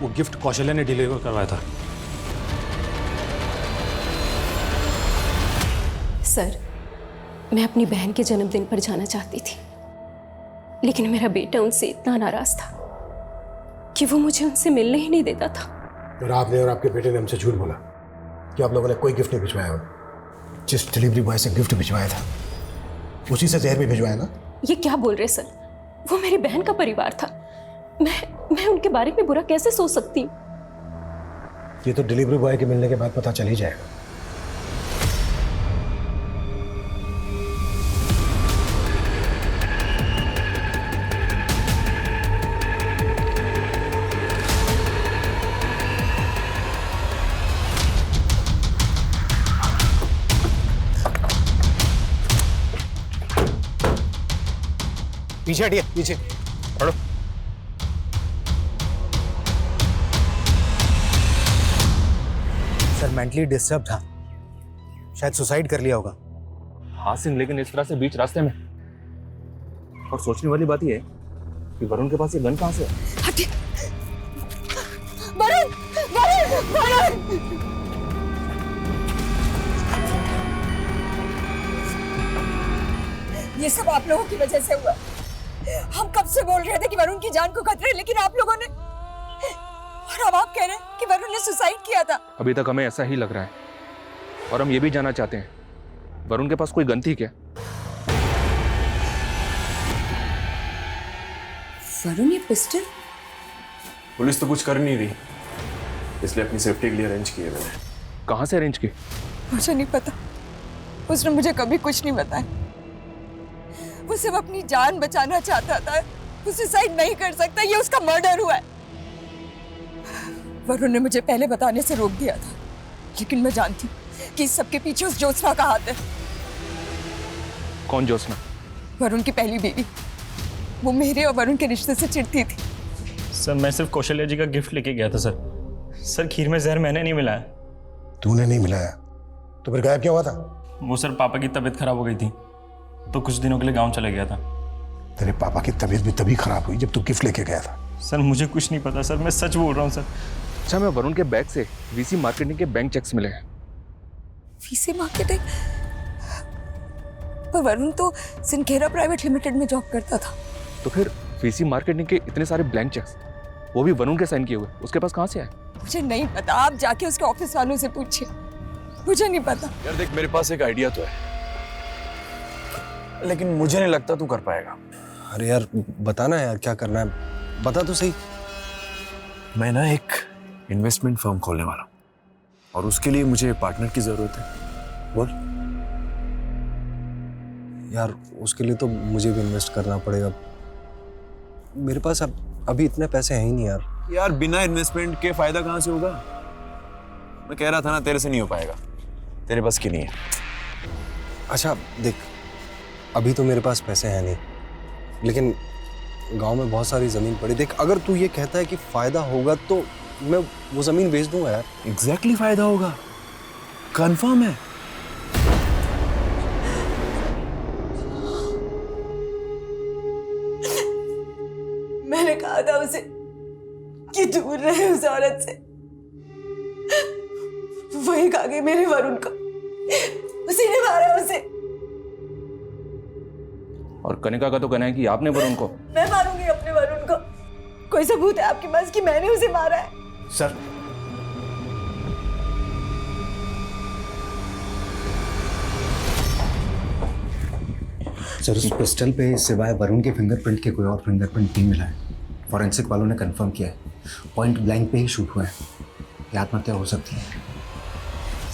[SPEAKER 9] वो गिफ्ट कौशल्या ने डिलीवर करवाया था।
[SPEAKER 14] सर मैं अपनी बहन के जन्मदिन पर जाना चाहती थी, लेकिन मेरा बेटा उनसे इतना नाराज था कि वो मुझे उनसे मिलने ही नहीं देता था।
[SPEAKER 7] और आपने और आपके बेटे ने हमसे झूठ बोला कि आप लोगों ने कोई गिफ्ट नहीं भिजवाया हो। जिस डिलीवरी बॉय से गिफ्ट भिजवाया था उसी से जहर भी भिजवाया ना?
[SPEAKER 14] ये क्या बोल रहे सर? वो मेरी बहन का परिवार था। मैं उनके बारे में बुरा कैसे सोच सकती हूँ?
[SPEAKER 7] ये तो डिलीवरी बॉय के मिलने के बाद पता चल ही जाएगा। पीछे हटिए, पीछे हटो।
[SPEAKER 12] सर मेंटली डिस्टर्ब था, शायद सुसाइड कर लिया होगा।
[SPEAKER 11] हाँ सिंह, लेकिन इस तरह से बीच रास्ते में। और सोचने वाली बात यह है कि वरुण के पास ये गन कहाँ से है?
[SPEAKER 2] हटिए। वरुण, वरुण, वरुण!
[SPEAKER 15] ये सब आप लोगों की वजह से हुआ। हम कब से बोल रहे थे कि वरुण की जान को खतरा है, लेकिन आप लोगों ने, और अब आप कह रहे हैं कि वरुण ने सुसाइड किया था।
[SPEAKER 11] अभी तक हमें ऐसा ही लग रहा है और हम ये भी जानना चाहते हैं वरुण के पास कोई गन थी क्या?
[SPEAKER 2] वरुण ये पिस्टल?
[SPEAKER 3] पुलिस तो कुछ कर नहीं रही, इसलिए अपनी सेफ्टी के लिए अरेंज किए मैंने।
[SPEAKER 11] कहाँ से अरेंज की?
[SPEAKER 15] मुझे नहीं पता, उसने मुझे कभी कुछ नहीं बताया। वो सिर्फ अपनी जान बचाना चाहता था। वो सुसाइड नहीं कर सकता, ये उसका मर्डर हुआ है। वरुण ने मुझे पहले बताने से रोक दिया था, लेकिन मैं जानती हूँ कि इस सबके पीछे उस ज्योत्सना का हाथ है।
[SPEAKER 11] कौन ज्योत्सना?
[SPEAKER 15] वरुण की पहली बीवी। वो मेरे और वरुण के रिश्ते से चिढ़ती थी।
[SPEAKER 12] सर मैं सिर्फ कौशल्या जी का गिफ्ट लेके गया था सर। सर खीर में जहर मैंने नहीं मिलाया।
[SPEAKER 7] तूने नहीं मिलाया तो फिर गायब क्या हुआ था?
[SPEAKER 12] वो सर पापा की तबीयत खराब हो गई थी तो कुछ दिनों के लिए गांव चला गया था।
[SPEAKER 7] तेरे पापा की तबीयत भी तभी खराब हुई जब तू गिफ्ट लेके गया था।
[SPEAKER 12] सर मुझे कुछ नहीं पता सर, मैं सच बोल रहा हूँ सर।
[SPEAKER 11] अच्छा, मैं वरुण के बैग से वीसी मार्केटिंग के बैंक चेक्स मिले हैं।
[SPEAKER 15] VC marketing? पर वरुण तो सिनखेरा प्राइवेट लिमिटेड में जॉब करता था।
[SPEAKER 11] तो फिर वीसी मार्केटिंग के इतने सारे ब्लैंक चेक्स, वो भी वरुण के साइन किए हुए, उसके पास कहाँ से आए?
[SPEAKER 15] मुझे नहीं पता, आप जाके उसके ऑफिस वालों से पूछिए, मुझे नहीं पता।
[SPEAKER 3] यार देख, मेरे पास एक आइडिया तो है, लेकिन मुझे नहीं लगता तू कर पाएगा।
[SPEAKER 7] अरे यार बताना यार, क्या करना है बता तो सही।
[SPEAKER 3] मैं ना एक इन्वेस्टमेंट फर्म खोलने वाला हूँ और उसके लिए मुझे पार्टनर की जरूरत है। बोल।
[SPEAKER 7] यार उसके लिए तो मुझे भी इन्वेस्ट करना पड़ेगा। मेरे पास अब अभी इतने पैसे हैं ही नहीं यार।
[SPEAKER 3] यार बिना इन्वेस्टमेंट के फायदा कहाँ से होगा? मैं कह रहा था ना, तेरे से नहीं हो पाएगा, तेरे बस की नहीं है।
[SPEAKER 7] अच्छा देख, अभी तो मेरे पास पैसे हैं नहीं, लेकिन गांव में बहुत सारी जमीन पड़ी। देख अगर तू ये कहता है कि फायदा होगा तो मैं वो जमीन बेच दूंगा यार।
[SPEAKER 3] एग्जैक्टली फायदा होगा, कंफर्म है।
[SPEAKER 15] मैंने कहा था उसे कि दूर रहे उस औरत से, वही खा गई मेरे वरुण को, उसी ने मारा उसे।
[SPEAKER 11] और कनिका का तो कहना है कि आपने वरुण को।
[SPEAKER 15] मैं मारूंगी अपने वरुण को। कोई सबूत है आपके पास कि मैंने उसे मारा है?
[SPEAKER 7] सर
[SPEAKER 16] सर उस पिस्टल पे सिवाय वरुण के फिंगरप्रिंट के कोई और फिंगरप्रिंट नहीं मिला है। फॉरेंसिक वालों ने कंफर्म किया है, पॉइंट ब्लैंक पे ही शूट हुआ है। ये आत्महत्या हो सकती है।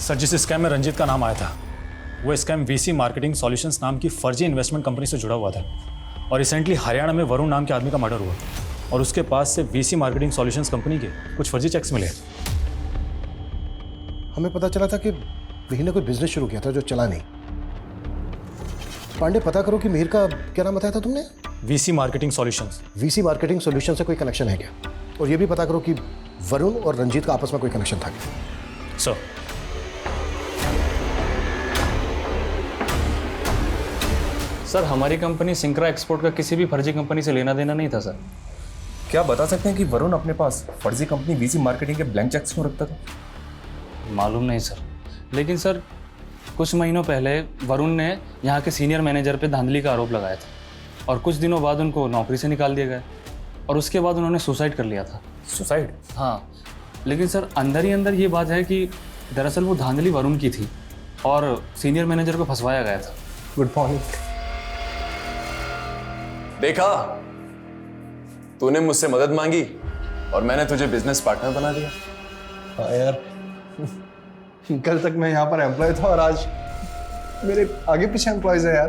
[SPEAKER 9] सर, जिस स्कैम में रंजीत का नाम आया था वो स्कैम वीसी मार्केटिंग सॉल्यूशंस नाम की फर्जी इन्वेस्टमेंट कंपनी से जुड़ा हुआ था और रिसेंटली हरियाणा में वरुण नाम के आदमी का मर्डर हुआ और उसके पास से वीसी मार्केटिंग सॉल्यूशंस कंपनी के कुछ फर्जी चेक्स मिले।
[SPEAKER 7] हमें पता चला था कि मिहिर ने कोई बिजनेस शुरू किया था जो चला नहीं। पांडे, पता करो कि मिहिर का क्या नाम बताया था तुमने?
[SPEAKER 9] VC marketing solutions.
[SPEAKER 7] VC marketing solution से कोई कनेक्शन है क्या? और ये भी पता करो कि वरुण और रंजीत का आपस में कोई कनेक्शन था क्या?
[SPEAKER 9] सर,
[SPEAKER 17] सर हमारी कंपनी सिंक्रा एक्सपोर्ट का किसी भी फर्जी कंपनी से लेना देना नहीं था सर।
[SPEAKER 11] क्या बता सकते हैं कि वरुण अपने पास फर्जी कंपनी वीसी मार्केटिंग के ब्लैंक चेक्स क्यों रखता था?
[SPEAKER 17] मालूम नहीं सर, लेकिन सर कुछ महीनों पहले वरुण ने यहाँ के सीनियर मैनेजर पे धांधली का आरोप लगाया था और कुछ दिनों बाद उनको नौकरी से निकाल दिया गया और उसके बाद उन्होंने सुसाइड कर लिया था।
[SPEAKER 11] सुसाइड?
[SPEAKER 17] हाँ, लेकिन सर अंदर ही अंदर ये बात है कि दरअसल वो धांधली वरुण की थी और सीनियर मैनेजर को फंसवाया गया था।
[SPEAKER 7] Good morning.
[SPEAKER 3] देखा, तूने मुझसे मदद मांगी और मैंने तुझे बिजनेस पार्टनर बना दिया।
[SPEAKER 4] हाँ यार, कल तक मैं यहाँ पर एम्प्लॉय था और आज मेरे आगे पीछे एम्प्लॉयज है यार।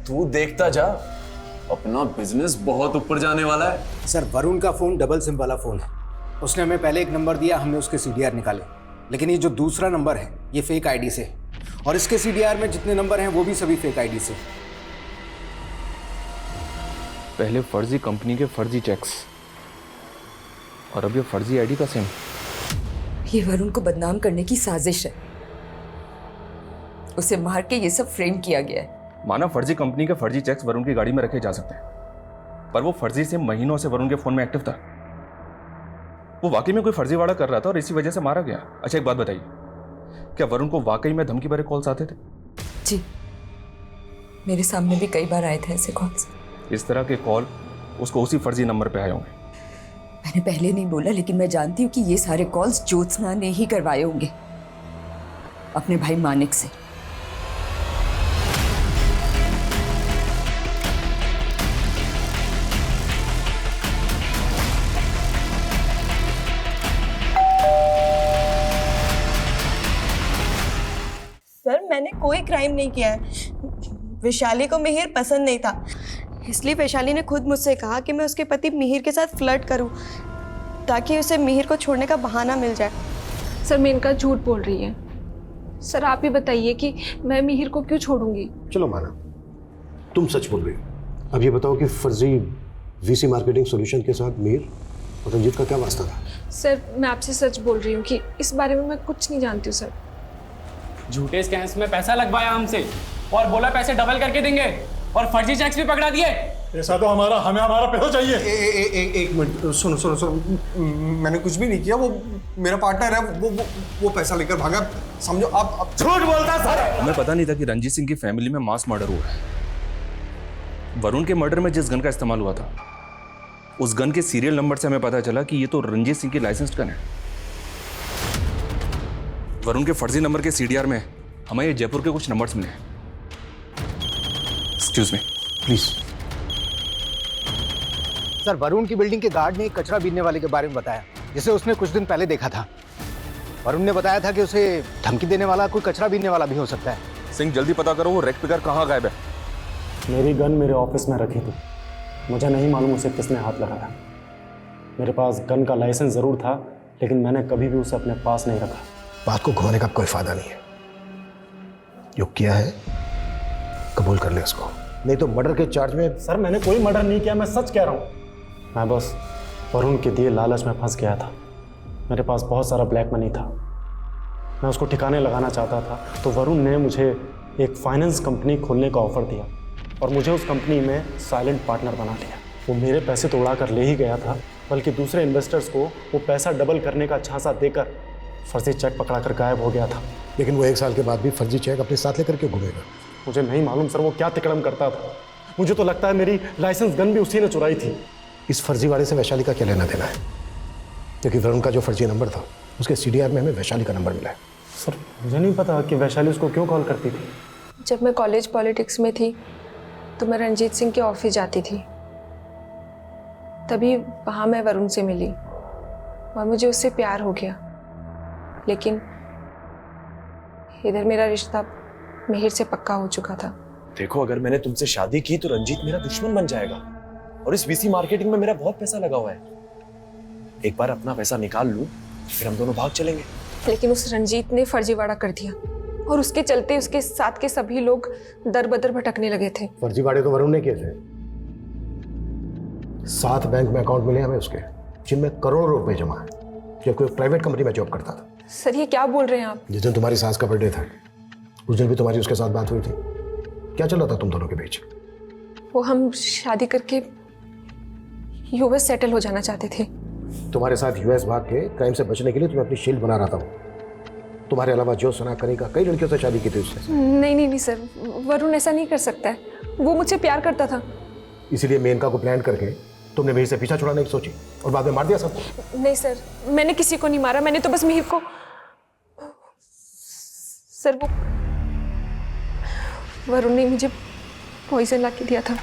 [SPEAKER 3] तू देखता जा, अपना बिजनेस बहुत ऊपर जाने वाला है।
[SPEAKER 16] सर, वरुण का फ़ोन डबल सिम वाला फ़ोन है। उसने हमें पहले एक नंबर दिया, हमने उसके CDR निकाले, लेकिन ये जो दूसरा नंबर है ये फेक आईडी से, और इसके CDR में जितने नंबर हैं वो भी सभी फेक आईडी से।
[SPEAKER 11] पहले फर्जी कंपनी के फर्जी चेक्स और अब ये फर्जी आईडी का सिम।
[SPEAKER 15] ये वरुण को बदनाम करने की साजिश है। उसे मार के ये सब फ्रेम किया गया है।
[SPEAKER 11] माना फर्जी कंपनी के फर्जी चेक्स वरुण की गाड़ी में रखे जा सकते हैं, पर वो फर्जी सिम महीनों से वरुण के फोन में एक्टिव था। वो वाकई में कोई फर्जीवाड़ा कर रहा था और इसी वजह से मारा गया। अच्छा एक बात बताइए, क्या वरुण को वाकई में धमकी भरे कॉल्स आते थे?
[SPEAKER 15] जी, मेरे सामने भी कई बार आए थे ऐसे कॉल्स।
[SPEAKER 11] इस तरह के कॉल उसको उसी फर्जी नंबर पे आए होंगे।
[SPEAKER 15] मैंने पहले नहीं बोला, लेकिन मैं जानती हूँ कि ये सारे कॉल्स ज्योत्सना ने ही करवाए होंगे अपने भाई मानिक से।
[SPEAKER 8] सर मैंने कोई क्राइम नहीं किया है। वैशाली को मिहिर पसंद नहीं था, इसलिए वैशाली ने खुद मुझसे कहा कि मैं उसके पति मिहिर के साथ फ्लर्ट करूं ताकि उसे मिहिर को छोड़ने का बहाना मिल जाए।
[SPEAKER 6] सर मेनका झूठ बोल रही है। सर आप ही बताइए कि मैं मिहिर को क्यों छोड़ूंगी?
[SPEAKER 7] चलो माना, तुम सच बोल रही हो। अब ये बताओ कि फर्जी वीसी मार्केटिंग सॉल्यूशन के साथ मिहिर और रंजीत का क्या वास्ता था?
[SPEAKER 6] सर मैं आपसे सच बोल रही हूँ कि इस बारे में मैं कुछ नहीं जानती हूँ सर।
[SPEAKER 18] झूठे स्कैम्स में पैसा लगवाया हमसे और बोला पैसे डबल करके देंगे और फर्जी चेक्स भी पकड़ा दिए।
[SPEAKER 9] ऐसा तो हमें हमारा पैसा चाहिए।
[SPEAKER 4] एक मिनट, सुनो सुनो सुनो, मैंने कुछ भी नहीं किया। वो मेरा पार्टनर है, वो पैसा लेकर भागा। समझो आप
[SPEAKER 18] झूठ बोलता सर।
[SPEAKER 11] हमें पता नहीं था कि रंजीत सिंह की फैमिली में मास मर्डर हुआ है। वरुण के मर्डर में जिस गन का इस्तेमाल हुआ था उस गन के सीरियल नंबर से हमें पता चला कि ये तो रंजीत सिंह की लाइसेंस्ड गन है। वरुण के फर्जी नंबर के CDR में हमें ये जयपुर के कुछ नंबर्स मिले हैं। Excuse me
[SPEAKER 7] please.
[SPEAKER 12] Sir, Varun की बिल्डिंग के गार्ड ने एक कचरा बीनने वाले के बारे में बताया जिसे उसने कुछ दिन पहले देखा था। वरुण ने बताया था कि उसे धमकी देने वाला कोई कचरा बीनने वाला भी हो सकता है।
[SPEAKER 11] सिंह जल्दी पता करो वो रेड पिकर कहाँ गायब है।
[SPEAKER 9] मेरी गन मेरे ऑफिस में रखी थी, मुझे नहीं मालूम उसे किसने हाथ लगाया। मेरे पास गन का लाइसेंस ज़रूर था लेकिन मैंने कभी भी उसे अपने पास नहीं रखा।
[SPEAKER 7] बात को घुमाने का कोई फायदा नहीं है। जो किया है कबूल कर ले उसको, नहीं तो मर्डर के चार्ज में।
[SPEAKER 9] सर मैंने कोई मर्डर नहीं किया, मैं सच कह रहा हूँ। मैं बस वरुण के दिए लालच में फंस गया था। मेरे पास बहुत सारा ब्लैक मनी था, मैं उसको ठिकाने लगाना चाहता था। तो वरुण ने मुझे एक फाइनेंस कंपनी खोलने का ऑफर दिया और मुझे उस कंपनी में साइलेंट पार्टनर बना लिया। वो मेरे पैसे तो उड़ा कर ले ही गया था, बल्कि दूसरे इन्वेस्टर्स को वो पैसा डबल करने का झांसा देकर फर्जी चेक पकड़ा कर गायब हो गया था।
[SPEAKER 7] लेकिन वो 1 साल के बाद भी फर्जी चेक अपने साथ लेकर के घूमेगा?
[SPEAKER 9] मुझे नहीं मालूम सर वो क्या तिकड़म करता था। मुझे तो लगता है मेरी लाइसेंस गन भी उसी ने चुराई थी।
[SPEAKER 7] इस फर्जीवाड़े से वैशाली का क्या लेना देना है? क्योंकि वरुण का जो फर्जी नंबर था उसके CDR में हमें वैशाली का नंबर मिला है।
[SPEAKER 9] सर मुझे नहीं पता कि वैशाली उसको क्यों कॉल करती थी।
[SPEAKER 6] जब मैं कॉलेज पॉलिटिक्स में थी तो मैं रंजीत सिंह के ऑफिस जाती थी, तभी वहाँ मैं वरुण से मिली और मुझे उससे प्यार हो गया। लेकिन इधर मेरा रिश्ता मिहिर से पक्का हो चुका था।
[SPEAKER 3] देखो, अगर मैंने तुमसे शादी की तो रंजीत मेरा दुश्मन बन जाएगा, और इस वीसी मार्केटिंग में मेरा बहुत पैसा लगा हुआ है। एक बार अपना पैसा निकाल लूं, फिर हम दोनों भाग चलेंगे।
[SPEAKER 6] लेकिन उस रंजीत ने फर्जीवाड़ा कर दिया और उसके चलते उसके साथ के सभी लोग दर बदर भटकने लगे थे।
[SPEAKER 7] फर्जीवाड़े तो वरुण ने किए थे। 7 बैंक में अकाउंट मिले हमें उसके, जिनमें करोड़ों रुपए जमा है, जबकि वो प्राइवेट कंपनी में जॉब करता था।
[SPEAKER 6] सर ये क्या बोल रहे हैं आप?
[SPEAKER 7] जिस दिन तुम्हारी सास का बर्थडे था, उस दिन भी तुम्हारी उसके साथ बात हुई थी। क्या चल रहा था तुम दोनों के बीच?
[SPEAKER 6] वो हम शादी करके यूएस सेटल हो जाना चाहते थे।
[SPEAKER 7] तुम्हारे साथ यूएस भाग के क्राइम से बचने के लिए तुम्हें अपनी शील्ड बना रहा था वो। तुम्हारे अलावा जो सुना करेगा, कई लड़कियों से शादी की थी उसने।
[SPEAKER 6] नहीं सर, वरुण ऐसा नहीं कर सकता है। वो मुझसे प्यार करता था।
[SPEAKER 7] इसीलिए मेनका को प्लान करके तुमने मिहिर से पीछा छुड़ाने की सोची और बाद में मार दिया सबको।
[SPEAKER 6] नहीं सर, मैंने किसी को नहीं मारा, मैंने तो बस मिहिर को। सर वो वरुण ने मुझे पॉइजन ला के दिया था।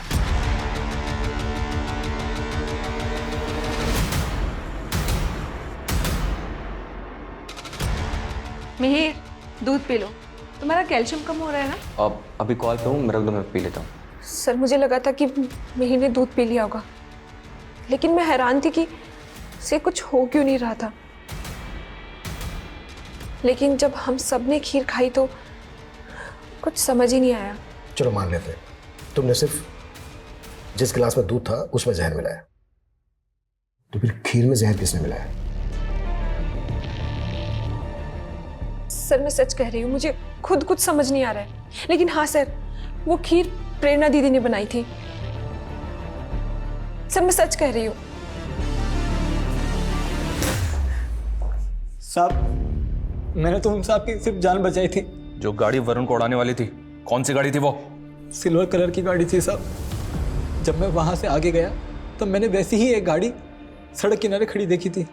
[SPEAKER 2] मिहिर, दूध पी लो, तुम्हारा कैल्शियम कम हो रहा है ना।
[SPEAKER 5] अब अभी कॉल पे हूँ, मेरा मैं पी लेता हूँ।
[SPEAKER 6] सर मुझे लगा था कि मिहिर ने दूध पी लिया होगा, लेकिन मैं हैरान थी कि उसे कुछ हो क्यों नहीं रहा था। लेकिन जब हम सब ने खीर खाई तो कुछ समझ ही नहीं आया।
[SPEAKER 7] चलो मान लेते हैं, तुमने सिर्फ जिस गिलास में दूध था उसमें जहर मिलाया, तो फिर खीर में जहर किसने मिलाया?
[SPEAKER 6] सर मैं सच कह रही हूँ, मुझे खुद कुछ समझ नहीं आ रहा है। लेकिन हाँ सर, वो खीर प्रेरणा दीदी ने बनाई थी। सर मैं सच कह रही हूँ।
[SPEAKER 17] साहब, मैंने तो उन साहब की सिर्फ जान बचाई थी।
[SPEAKER 11] जो गाड़ी वरुण को उड़ाने वाली थी, कौन सी गाड़ी थी वो?
[SPEAKER 17] सिल्वर कलर की गाड़ी थी साहब। जब मैं वहां से आगे गया तो मैंने वैसी ही एक गाड़ी सड़क किनारे खड़ी देखी थी।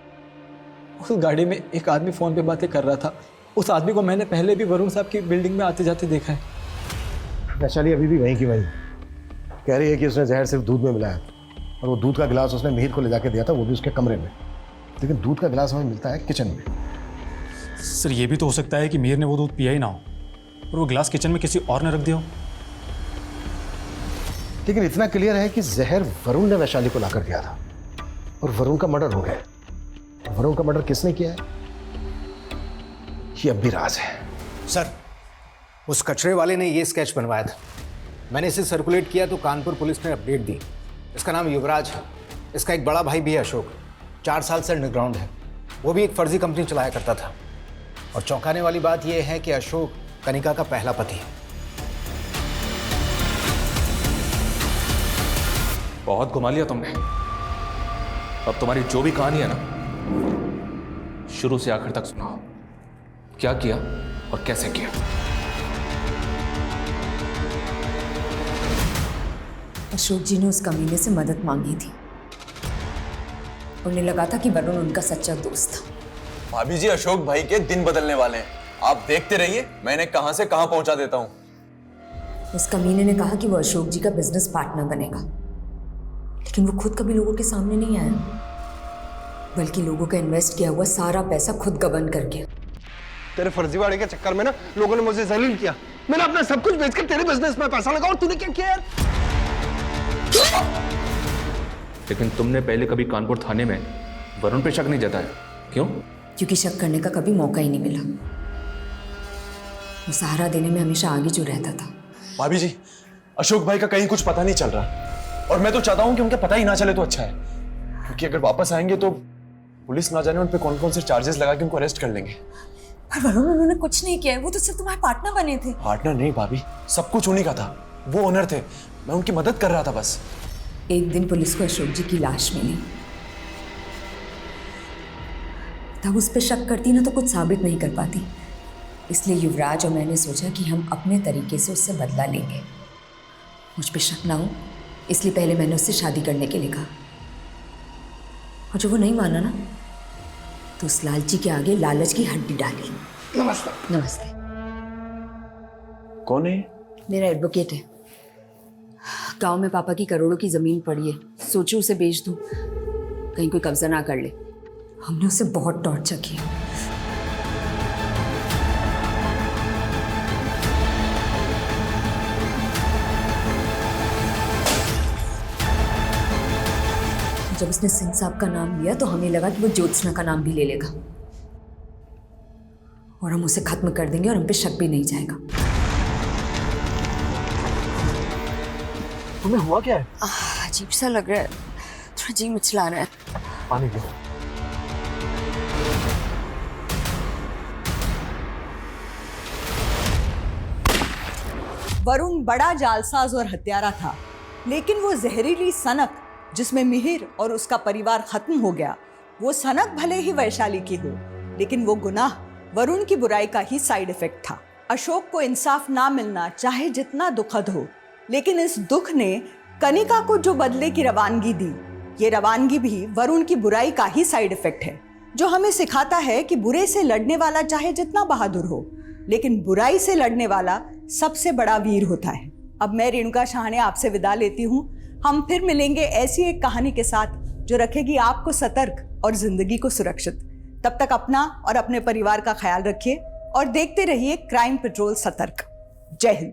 [SPEAKER 17] उस गाड़ी में एक आदमी फोन पे बातें कर रहा था। उस आदमी को मैंने पहले भी वरुण साहब की बिल्डिंग में आते जाते देखा है।
[SPEAKER 7] वैशाली अभी भी वहीं की वहीं कह रही है कि उसने जहर सिर्फ दूध में मिलाया, और वो दूध का गिलास उसने मिहिर को ले जाके दिया था, वो भी उसके कमरे में। लेकिन दूध का गिलास हमें मिलता है किचन में।
[SPEAKER 9] सर ये भी तो हो सकता है कि मिहिर ने वो दूध पिया ही ना हो और वो गिलास किचन में किसी और ने रख दिया हो।
[SPEAKER 7] लेकिन इतना क्लियर है कि जहर वरुण ने वैशाली को लाकर दिया था और वरुण का मर्डर हो गया। वरुण का मर्डर किसने किया है, ये अब भी राज है।
[SPEAKER 16] सर, उस कचरे वाले ने ये स्केच बनवाया था। मैंने इसे सर्कुलेट किया तो कानपुर पुलिस ने अपडेट दी। इसका नाम युवराज है। इसका एक बड़ा भाई भी है अशोक, 4 साल से अंडरग्राउंड है। वो भी एक फर्जी कंपनी चलाया करता था। और चौंकाने वाली बात यह है कि अशोक कनिका का पहला पति है।
[SPEAKER 11] बहुत घुमा लिया तुमने। अब तुम्हारी जो भी कहानी है ना, शुरू से आखिर तक सुनाओ। क्या किया और कैसे किया?
[SPEAKER 2] अशोक जी ने उस कमीने से मदद मांगी थी। उन्हें लगा था कि वरुण उनका सच्चा दोस्त था।
[SPEAKER 3] भाभी जी, अशोक भाई के दिन बदलने वाले हैं, आप देखते रहिए, मैं इन्हें कहां से कहां पहुंचा देता हूं।
[SPEAKER 2] उस कमीने ने कहा कि वो अशोक जी का बिजनेस पार्टनर बनेगा, लेकिन वो खुद कभी लोगों के सामने नहीं आया, बल्कि लोगों का इन्वेस्ट किया हुआ सारा पैसा खुद गबन कर गया।
[SPEAKER 7] तेरे फर्जीवाड़े के चक्कर में ना लोगों ने मुझे जलील किया। मैंने अपना सब कुछ बेचकर तेरे बिजनेस में पैसा लगा, और तूने क्या किया यार?
[SPEAKER 11] लेकिन तुमने पहले कभी कानपुर थाने में वरुण पे शक नहीं जताया, क्यों?
[SPEAKER 2] क्योंकि शक करने का कभी मौका ही नहीं मिला। वो सहारा देने में हमेशा आगे जो रहता था।
[SPEAKER 3] भाभी जी, अशोक भाई का कहीं कुछ पता नहीं चल रहा, और मैं तो चाहता हूं कि उनका पता ही ना चले तो अच्छा है, क्योंकि अगर वापस आएंगे तो पुलिस ना जाने उन पे कौन कौन से चार्जेस लगा के उनको अरेस्ट कर लेंगे।
[SPEAKER 2] पर वरुण, उन्होंने कुछ नहीं किया है, वो तो सिर्फ तुम्हारे पार्टनर बने थे।
[SPEAKER 3] पार्टनर नहीं भाभी, सब कुछ उन्हीं का था। वो ओनर थे, मैं उनकी मदद कर रहा था बस।
[SPEAKER 2] एक दिन पुलिस को अशोक जी की लाश मिली। तब उस पर शक करती ना तो कुछ साबित नहीं कर पाती। इसलिए युवराज और मैंने सोचा कि हम अपने तरीके से उससे बदला लेंगे। मुझ पे शक ना हो, इसलिए पहले मैंने उससे शादी करने के लिए कहा, और जब वो नहीं माना ना तो उस लालची के आगे लालच की हड्डी डाली।
[SPEAKER 7] नमस्ते।
[SPEAKER 2] नमस्ते।
[SPEAKER 3] कौन है?
[SPEAKER 2] मेरा एडवोकेट है। गांव में पापा की करोड़ों की जमीन पड़ी है, सोचो उसे बेच दूं, कहीं कोई कब्जा ना कर ले। हमने उसे बहुत टॉर्चर किया। जब उसने सिंह साहब का नाम लिया तो हमें लगा कि वो ज्योत्सना का नाम भी ले लेगा और हम उसे खत्म कर देंगे और हम पे शक भी नहीं जाएगा।
[SPEAKER 7] तुम्हें हुआ क्या है?
[SPEAKER 2] अजीब सा लग रहा है, थोड़ा जी मिचला रहा है।
[SPEAKER 7] पानी पियो।
[SPEAKER 15] वरुण बड़ा जालसाज और हत्यारा था, लेकिन वो जहरीली सनक जिसमें मिहिर और उसका परिवार खत्म हो गया, वो सनक भले ही वैशाली की हो, लेकिन वो गुनाह वरुण की बुराई का ही साइड इफेक्ट था। अशोक को इंसाफ ना मिलना चाहे जितना दुखद हो, लेकिन इस दुख ने कनिका को जो बदले की रवानगी दी, ये रवानगी भी वरुण की बुराई का ही साइड इफेक्ट है, जो हमें सिखाता है कि बुरे से लड़ने वाला चाहे जितना बहादुर हो, लेकिन बुराई से लड़ने वाला सबसे बड़ा वीर होता है। अब मैं रेणुका शाहने आपसे विदा लेती हूँ। हम फिर मिलेंगे ऐसी एक कहानी के साथ जो रखेगी आपको सतर्क और जिंदगी को सुरक्षित। तब तक अपना और अपने परिवार का ख्याल रखिए और देखते रहिए क्राइम पेट्रोल सतर्क। जय हिंद।